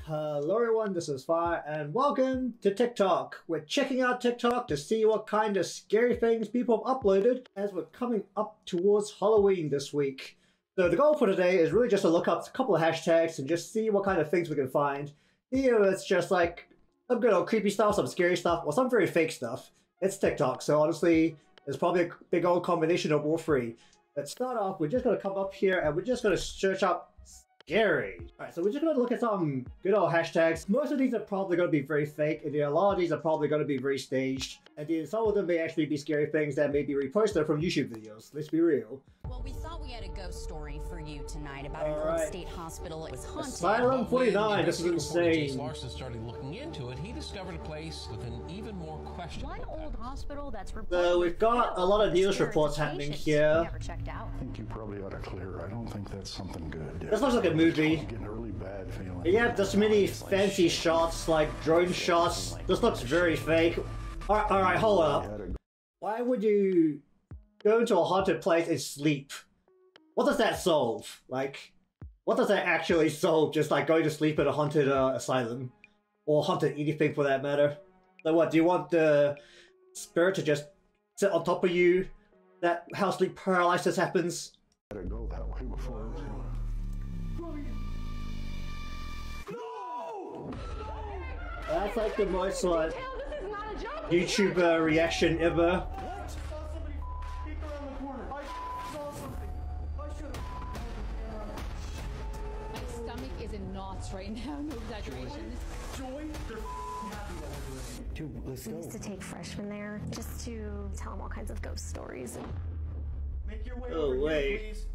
Hello everyone, this is Fire and welcome to TikTok. We're checking out TikTok to see what kind of scary things people have uploaded as we're coming up towards Halloween this week. So the goal for today is really just to look up a couple of hashtags and just see what kind of things we can find. See if it's just like some good old creepy stuff, some scary stuff, or some very fake stuff. It's TikTok, so honestly, there's probably a big old combination of all three. Let's start off, we're just going to come up here and we're just going to search up scary. Alright, so we're just going to look at some good old hashtags. Most of these are probably going to be very fake, and a lot of these are probably going to be very staged. And then some of them may actually be scary things that may be reposted from YouTube videos. Let's be real. Well, we thought we had a ghost story for you tonight about an old state hospital. It was haunted. Asylum 49, this is insane. Larson started looking into it. He discovered a place with an even more questionable. One old hospital that's So we've got a lot of news reports happening here. Never checked out. I think you probably ought to clear. I don't think that's something good. This looks like a movie. I'm getting a really bad feeling. You have this many fancy shots, like drone shots. This looks very fake. Alright, hold up. Why would you go into a haunted place and sleep? What does that solve? Like, what does that actually solve? Just like going to sleep at a haunted asylum? Or haunted anything for that matter? So what, do you want the spirit to just sit on top of you? That how sleep paralysis happens? Better go that way before. That's like the most like YouTuber reaction ever. My stomach is in knots right now, no exaggeration. Let's We used to take freshmen there just to tell them all kinds of ghost stories. Make your way Oh, over wait. here, please.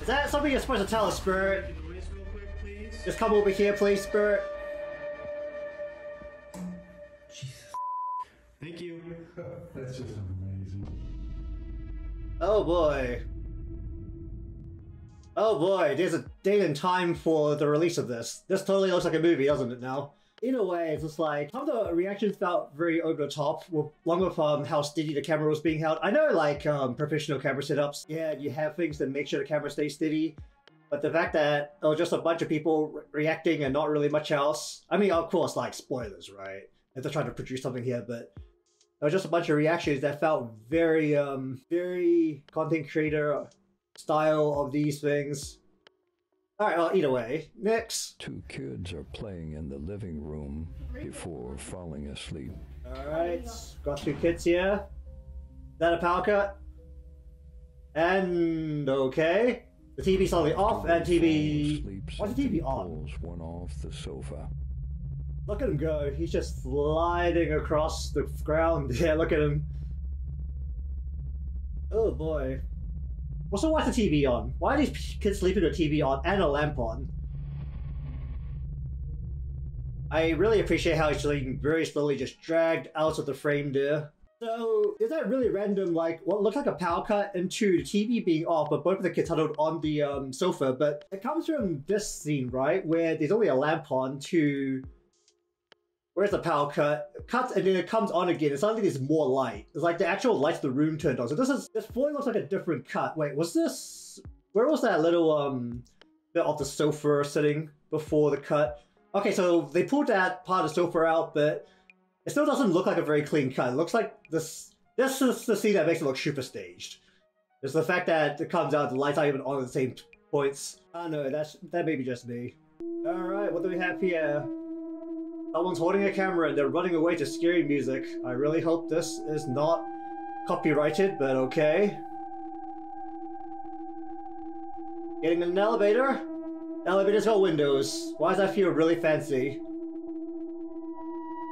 Is that something you're supposed to tell a spirit? Can you raise real quick, please? Just come over here, please, spirit. Jesus. Thank you. That's just amazing. Oh boy. Oh boy, there's a date and time for the release of this. This totally looks like a movie, doesn't it now? In a way, it's just like, some of the reactions felt very over the top, along with how steady the camera was being held. I know, like, professional camera setups, yeah, you have things that make sure the camera stays steady, but the fact that it was just a bunch of people reacting and not really much else. I mean, of course, like, spoilers, right? If they're trying to produce something here, but it was just a bunch of reactions that felt very, very content creator style of these things. Alright, well, either way. Next. Two kids are playing in the living room before falling asleep. Alright, got two kids here. Is that a power cut? And okay. The TV's suddenly off and TV... Why's the TV on? Pulls one off the sofa. Look at him go. He's just sliding across the ground. Yeah, look at him. Oh boy. Also, why's the TV on? Why are these kids sleeping with a TV on and a lamp on? I really appreciate how he's being very slowly just dragged out of the frame there. So, is that really random, like, what looked like a power cut into the TV being off, but both of the kids huddled on the sofa, but it comes from this scene, right, where there's only a lamp on to... Where's the power cut? It cuts and then it comes on again. It's suddenly there's more light. It's like the actual lights of the room turned on. So this fully looks like a different cut. Wait, was this... Where was that little bit of the sofa sitting before the cut? Okay, so they pulled that part of the sofa out, but it still doesn't look like a very clean cut. It looks like this is the scene that makes it look super staged. It's the fact that it comes out, the lights aren't even on at the same points. I don't know, that may be just me. Alright, what do we have here? Someone's holding a camera and they're running away to scary music. I really hope this is not copyrighted, but okay. Getting in an elevator? The elevator's got windows. Why does that feel really fancy?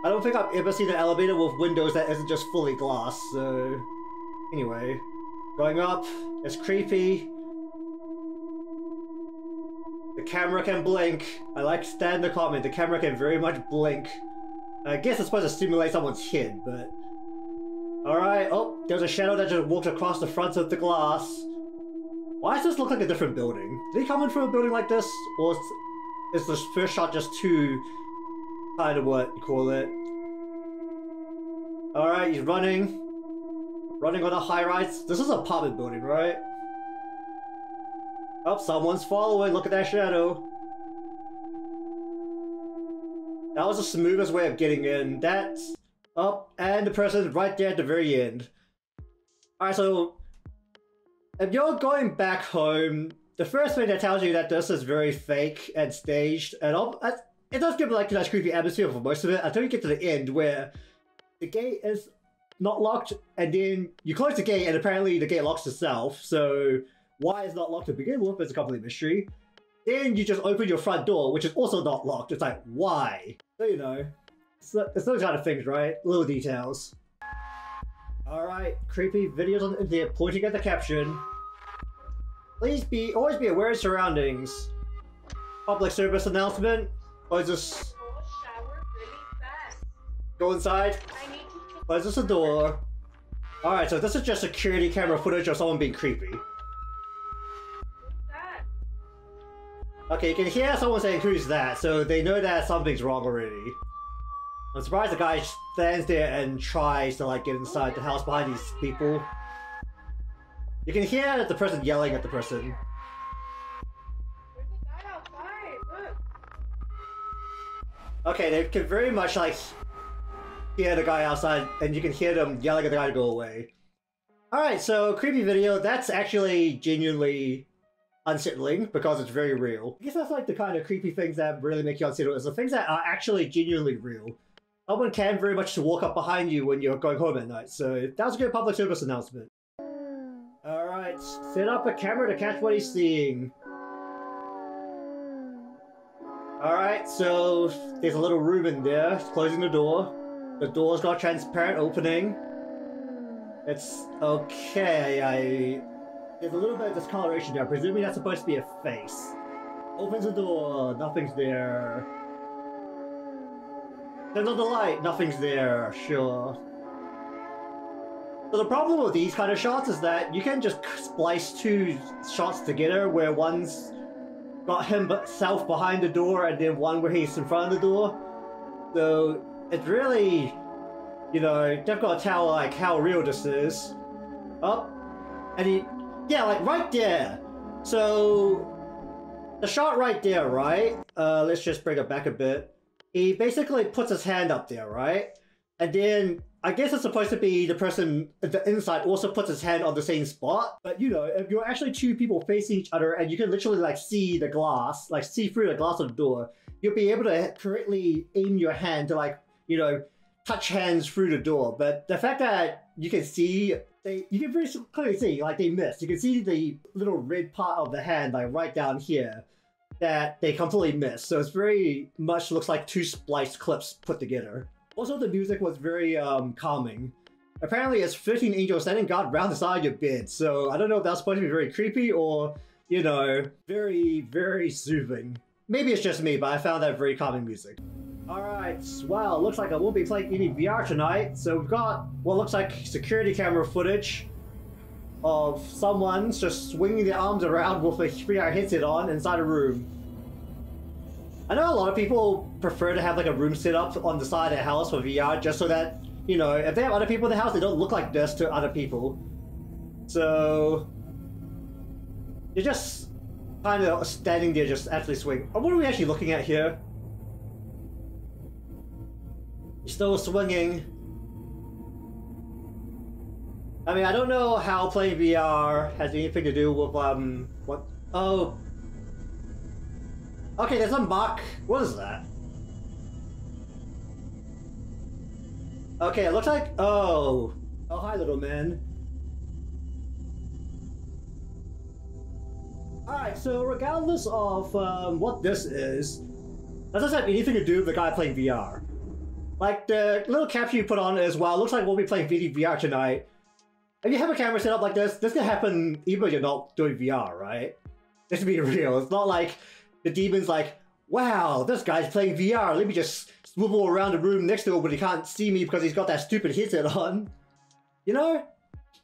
I don't think I've ever seen an elevator with windows that isn't just fully glass, so... Anyway. Going up. It's creepy. The camera can blink. I like Stan the comment. The camera can very much blink. I guess it's supposed to stimulate someone's head, but... Alright, oh, there's a shadow that just walked across the front of the glass. Why does this look like a different building? Did he come in from a building like this? Or is this first shot just too... kind of what you call it? Alright, he's running. Running on a high-rise. This is an apartment building, right? Oh, someone's following. Look at that shadow. That was the smoothest way of getting in. That's up, and the person's right there at the very end. Alright, so if you're going back home, the first thing that tells you that this is very fake and staged, and it does give like a nice creepy atmosphere for most of it until you get to the end where the gate is not locked, and then you close the gate and apparently the gate locks itself, so why it's not locked to begin with is a complete mystery. Then you just open your front door, which is also not locked. It's like, why? So you know, it's those kind of things, right? Little details. Alright, creepy videos on the internet pointing at the caption. Please always be aware of surroundings. Public service announcement. Or is this... Go inside. Or is this a door? Alright, so this is just security camera footage of someone being creepy. Okay, you can hear someone saying, "Who's that?" So they know that something's wrong already. I'm surprised the guy stands there and tries to like get inside the house behind these people. You can hear the person yelling at the person. There's a guy outside, look. Okay, they can very much like hear the guy outside, and you can hear them yelling at the guy to go away. Alright, so creepy video, that's actually genuinely unsettling because it's very real. I guess that's like the kind of creepy things that really make you unsettled, is the things that are actually genuinely real. Someone can very much walk up behind you when you're going home at night, so that was a good public service announcement. Alright, set up a camera to catch what he's seeing. Alright, so there's a little room in there, it's closing the door. The door's got a transparent opening. It's okay, there's a little bit of discoloration there, presuming that's supposed to be a face. Opens the door, nothing's there. Turns on the light, nothing's there, sure. So the problem with these kind of shots is that you can just splice two shots together where one's got himself behind the door and then one where he's in front of the door. So it's really, you know, they've got to tell like how real this is. Oh, and yeah, like right there. So the shot right there, right? Let's just bring it back a bit. He basically puts his hand up there, right? And then I guess it's supposed to be the person at the inside also puts his hand on the same spot. But you know, if you're actually two people facing each other and you can literally like see the glass, like see through the glass of the door, you'll be able to correctly aim your hand to like, you know, touch hands through the door. But the fact that you can see, you can very clearly see, like they missed. You can see the little red part of the hand, like right down here, that they completely missed. So it's very much looks like two spliced clips put together. Also, the music was very calming. Apparently, it's 13 angels standing guard round the side of your bed. So I don't know if that's supposed to be very creepy or, you know, very, very soothing. Maybe it's just me, but I found that very calming music. Alright, well, looks like I won't be playing any VR tonight. So we've got what looks like security camera footage of someone just swinging their arms around with a VR headset on inside a room. I know a lot of people prefer to have like a room set up on the side of the house for VR just so that, you know, if they have other people in the house, they don't look like this to other people. So you're just kind of standing there just actually swing. What are we actually looking at here? Still swinging. I mean, I don't know how playing VR has anything to do with, what? Oh. Okay, there's a mark. What is that? Okay, it looks like, oh. Oh, hi, little man. Alright, so regardless of what this is, that doesn't have anything to do with the guy playing VR. Like, the little caption you put on as well, looks like we'll be playing VR tonight. If you have a camera set up like this can happen even if you're not doing VR, right? Let's be real. It's not like the demon's like, wow, this guy's playing VR. Let me just swivel around the room next to him, but he can't see me because he's got that stupid headset on. You know?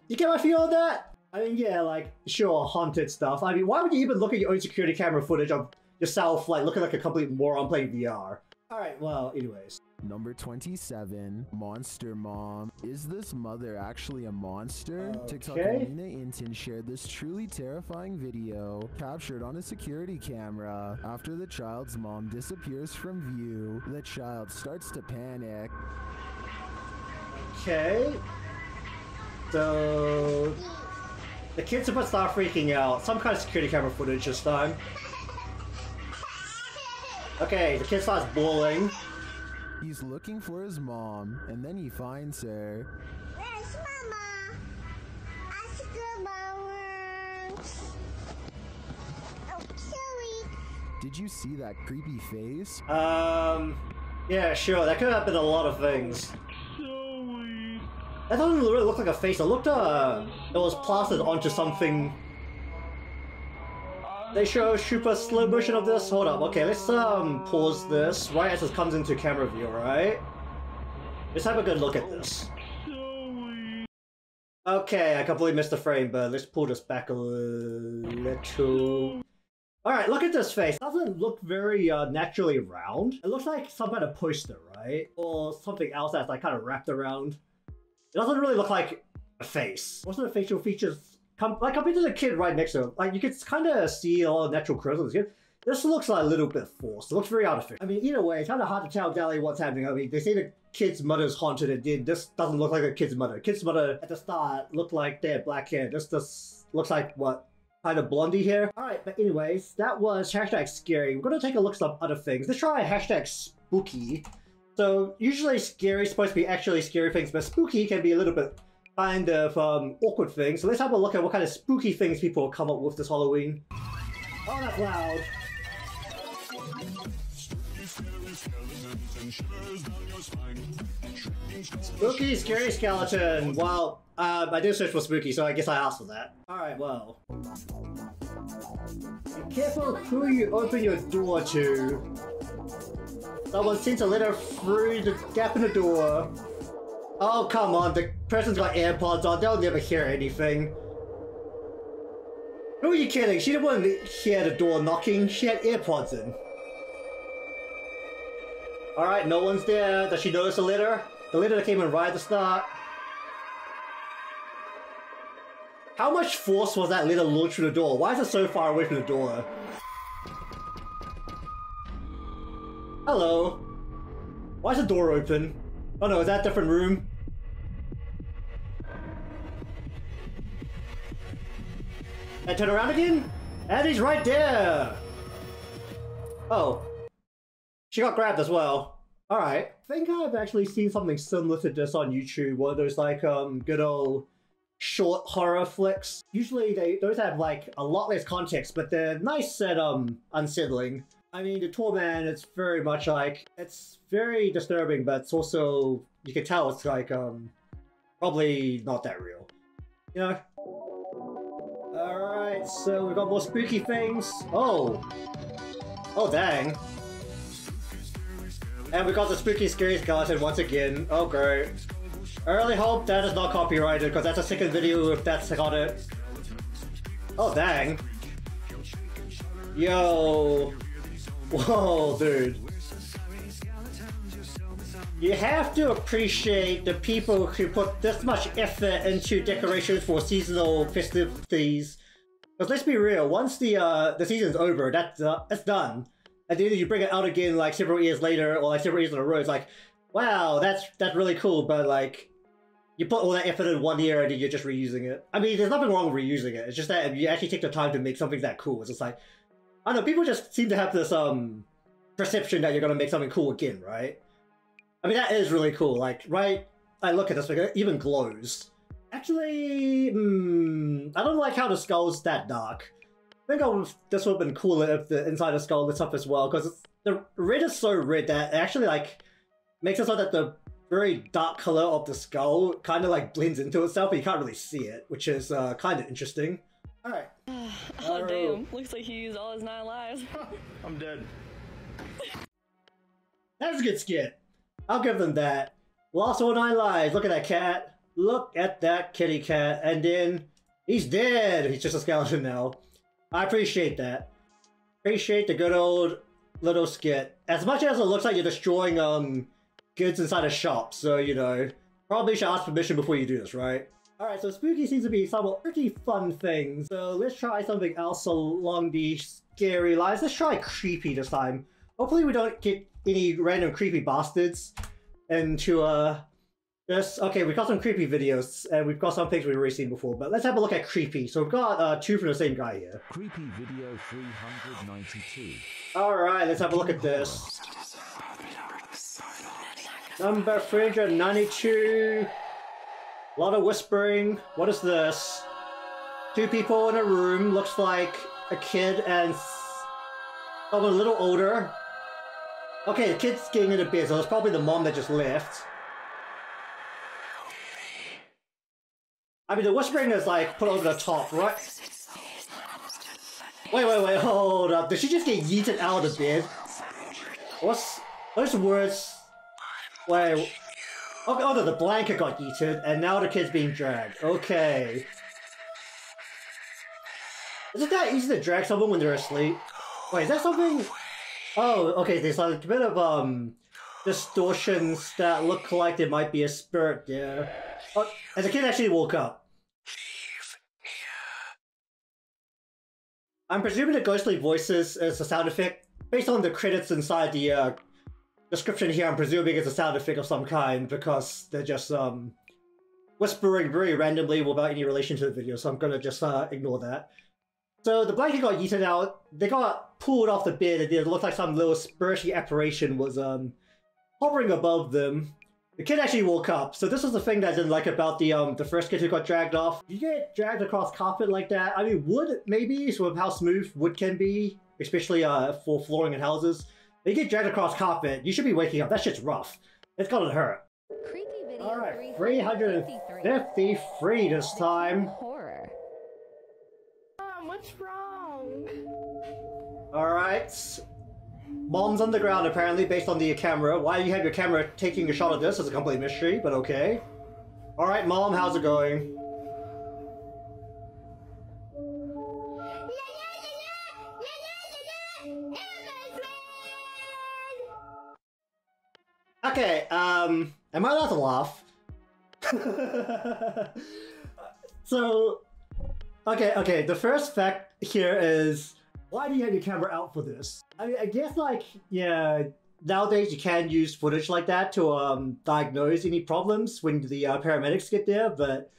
You get my feel on that? I mean, yeah, like, sure, haunted stuff. I mean, why would you even look at your own security camera footage of yourself, like, looking like a complete moron playing VR? Alright, well, anyways. Number 27, Monster Mom. Is this mother actually a monster? Okay. TikToker Nina Inton shared this truly terrifying video captured on a security camera. After the child's mom disappears from view, the child starts to panic. Okay. So... the kid's about to start freaking out. Some kind of security camera footage this time. Okay, the kid starts bawling. He's looking for his mom, and then he finds her. Where's Mama? Ask her Mama. Oh, sorry. Did you see that creepy face? Yeah, sure, that could have been a lot of things. That doesn't really look like a face. It looked, it was plastered onto something. They show super slow motion of this. Hold up. Okay, let's pause this right as it comes into camera view, alright? Let's have a good look at this. Okay, I completely missed the frame, but let's pull this back a little. Alright, look at this face. It doesn't look very naturally round. It looks like some kind of poster, right? Or something else that's like kind of wrapped around. It doesn't really look like a face. Most of the facial features compared to the kid right next to him, like you can kind of see a lot of natural curves on this kid. This looks like a little bit forced. It looks very artificial. I mean, either way, it's kind of hard to tell exactly what's happening. I mean, they say the kid's mother's haunted, and then this doesn't look like a kid's mother. Kid's mother at the start looked like they had black hair. This just looks like what? Kind of blondie hair. Alright, but anyways, that was hashtag scary. We're gonna take a look at some other things. Let's try hashtag spooky. So usually scary is supposed to be actually scary things, but spooky can be a little bit kind of awkward things. So let's have a look at what kind of spooky things people come up with this Halloween. Oh, that's loud. Spooky, scary skeleton. Well, I did search for spooky, so I guess I asked for that. Alright, well. Be careful who you open your door to. Someone sent a letter through the gap in the door. Oh, come on, the person's got AirPods on, they'll never hear anything. Who are you kidding? She didn't want to hear the door knocking, she had AirPods in. Alright, no one's there. Does she notice the letter? The letter that came in right at the start. How much force was that letter launched through the door? Why is it so far away from the door? Hello. Why is the door open? Oh no, is that a different room? And turn around again? And he's right there! Oh. She got grabbed as well. Alright. I think I've actually seen something similar to this on YouTube. One of those like good old short horror flicks. Usually those have like a lot less context, but they're nice and unsettling. I mean, the Tour Man, it's very much like, it's very disturbing, but it's also, you can tell it's like, probably not that real. You know? Alright, so we've got more spooky things. Oh! Oh, dang. And we got the spooky scary skeleton once again. Oh, great. I really hope that is not copyrighted, because that's a second video if that's got it. Oh, dang. Yo. Whoa, dude. You have to appreciate the people who put this much effort into decorations for seasonal festivities. Because let's be real, once the season's over, that's done. And then you bring it out again like several years later, or like several years in a row, it's like, wow, that's really cool, but like, you put all that effort in 1 year and then you're just reusing it. I mean, there's nothing wrong with reusing it, it's just that if you actually take the time to make something that cool, it's just like, I don't know, people just seem to have this perception that you're gonna make something cool again, right? I mean, that is really cool, like, right? I look at this thing, it even glows. Actually, I don't like how the skull's that dark. I think this would have been cooler if the inside of the skull lit up as well, because the red is so red that it actually, like, makes it so that the very dark color of the skull kind of, like, blends into itself, but you can't really see it, which is kind of interesting. Alright. Oh, damn. Looks like he used all his 9 lives. I'm dead. That's a good skit. I'll give them that. Lost all 9 lives. Look at that cat. Look at that kitty cat. And then he's dead. He's just a skeleton now. I appreciate that. Appreciate the good old little skit. As much as it looks like you're destroying goods inside a shop, so you know, probably should ask permission before you do this, right? Alright, so spooky seems to be some pretty fun things. So let's try something else along the scary lines. Let's try creepy this time. Hopefully we don't get any random creepy bastards into this. Okay, we've got some creepy videos, and we've got some things we've already seen before, but let's have a look at creepy. So we've got two from the same guy here. Creepy video 392. Alright, let's have a look at this. Number 392. A lot of whispering. What is this? Two people in a room. Looks like a kid and someone a little older. Okay, the kid's getting into bed, so it's probably the mom that just left. I mean, the whispering is like put over the top, right? Wait, hold up. Did she just get yeeted out of the bed? What's those words? Wait. Okay, oh no, the blanket got yeeted, and now the kid's being dragged. Okay. Isn't that easy to drag someone when they're asleep? Wait, is that something? Oh, okay, there's like a bit of distortions that look like there might be a spirit there. Oh, and the kid actually woke up. I'm presuming the ghostly voices is a sound effect. Based on the credits inside the description here, I'm presuming it's a sound effect of some kind because they're just whispering very randomly without any relation to the video, so I'm gonna just ignore that. So the blanket got yeeted out, they got pulled off the bed, and it looked like some little spirity apparition was hovering above them. The kid actually woke up, so this was the thing that I didn't like about the first kid who got dragged off. You get dragged across carpet like that, I mean wood maybe, so with how smooth wood can be, especially for flooring in houses. You get dragged across carpet, you should be waking up. That shit's rough. It's gonna hurt. Alright, 353 this time. Horror. Mom, what's wrong? Alright. Mom's on the ground apparently, based on the camera. Why you have your camera taking a shot of this is a complete mystery, but okay. Alright, Mom, how's it going? Okay, am I allowed to laugh? So, okay, the first fact here is, why do you have your camera out for this? I mean, I guess, like, yeah, nowadays you can use footage like that to diagnose any problems when the paramedics get there, but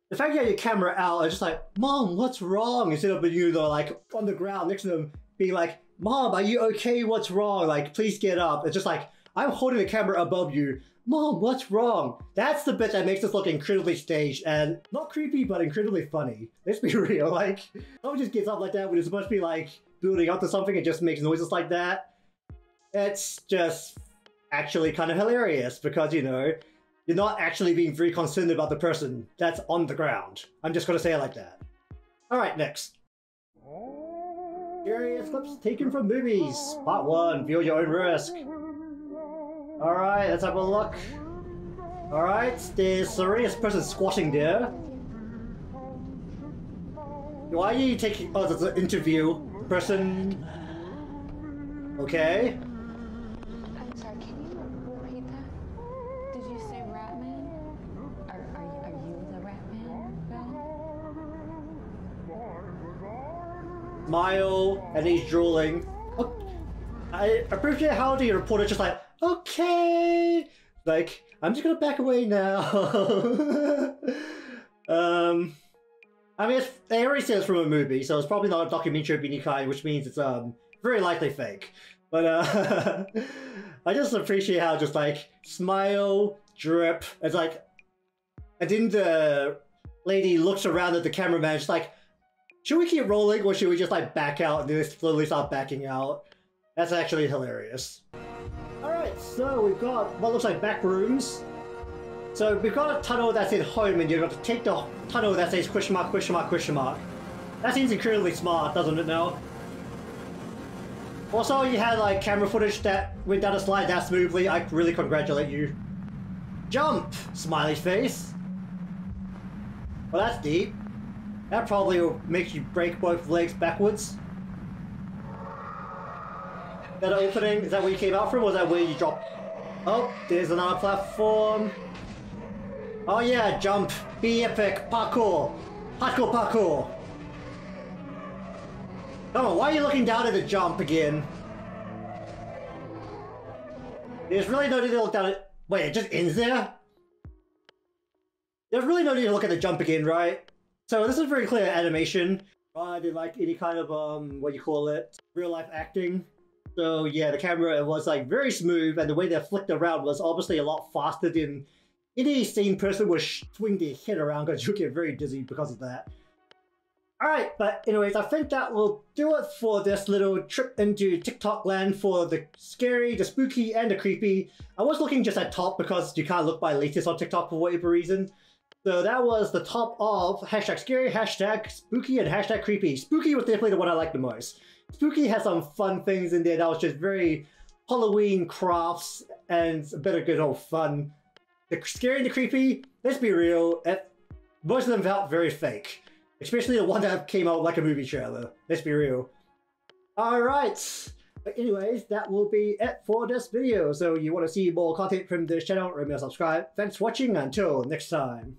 the fact you have your camera out, it's just like, Mom, what's wrong? Instead of you, though, like, on the ground next to them, being like, Mom, are you okay? What's wrong? Like, please get up. It's just like, I'm holding the camera above you. Mom, what's wrong? That's the bit that makes this look incredibly staged and not creepy, but incredibly funny. Let's be real, like, someone just gets up like that when it's supposed to be like building up to something and just makes noises like that. It's just actually kind of hilarious because, you know, you're not actually being very concerned about the person that's on the ground. I'm just gonna say it like that. Alright, next. Curious clips taken from movies. Part 1, view at your own risk. Alright, let's have a look. Alright, there's a serious person squatting there. Why are you taking... Oh, there's an interview. Person... Okay. I'm sorry, can you repeat that? Did you say rat man? Are you the rat man, Bill? Smile, and he's drooling. Oh, I appreciate how the reporter just like, okay, like, I'm just gonna back away now. I mean, they already said it's from a movie, so it's probably not a documentary of any kind, which means it's very likely fake. But I just appreciate how just like smile, drip. It's like, and then the lady looks around at the cameraman, she's like, should we keep rolling or should we just like back out and then slowly start backing out? That's actually hilarious. Alright, so we've got what looks like back rooms. So we've got a tunnel that says home and you've got to take the tunnel that says question mark, question mark, question mark. That seems incredibly smart, doesn't it now? Also, you had like camera footage that went down a slide that smoothly. I really congratulate you. Jump! Smiley face. Well, that's deep. That probably will make you break both legs backwards. That opening, is that where you came out from, or was that where you dropped? Oh, there's another platform. Oh yeah, jump, be epic, parkour, hardcore parkour. Come on, why are you looking down at the jump again? There's really no need to look down at... Wait, it just ends there? There's really no need to look at the jump again, right? So this is very clear animation. I did like any kind of, what you call it, real life acting. So yeah, the camera, it was like very smooth, and the way they flicked around was obviously a lot faster than any sane person would swing their head around, because you get very dizzy because of that. Alright, but anyways, I think that will do it for this little trip into TikTok land for the scary, the spooky, and the creepy. I was looking just at top because you can't look by latest on TikTok for whatever reason. So that was the top of hashtag scary, hashtag spooky, and hashtag creepy. Spooky was definitely the one I liked the most. Spooky has some fun things in there that was just very Halloween crafts and a bit of good old fun. The scary and the creepy, let's be real, most of them felt very fake. Especially the one that came out like a movie trailer. Let's be real. Alright. But anyways, that will be it for this video. So you want to see more content from this channel, remember to subscribe. Thanks for watching, until next time.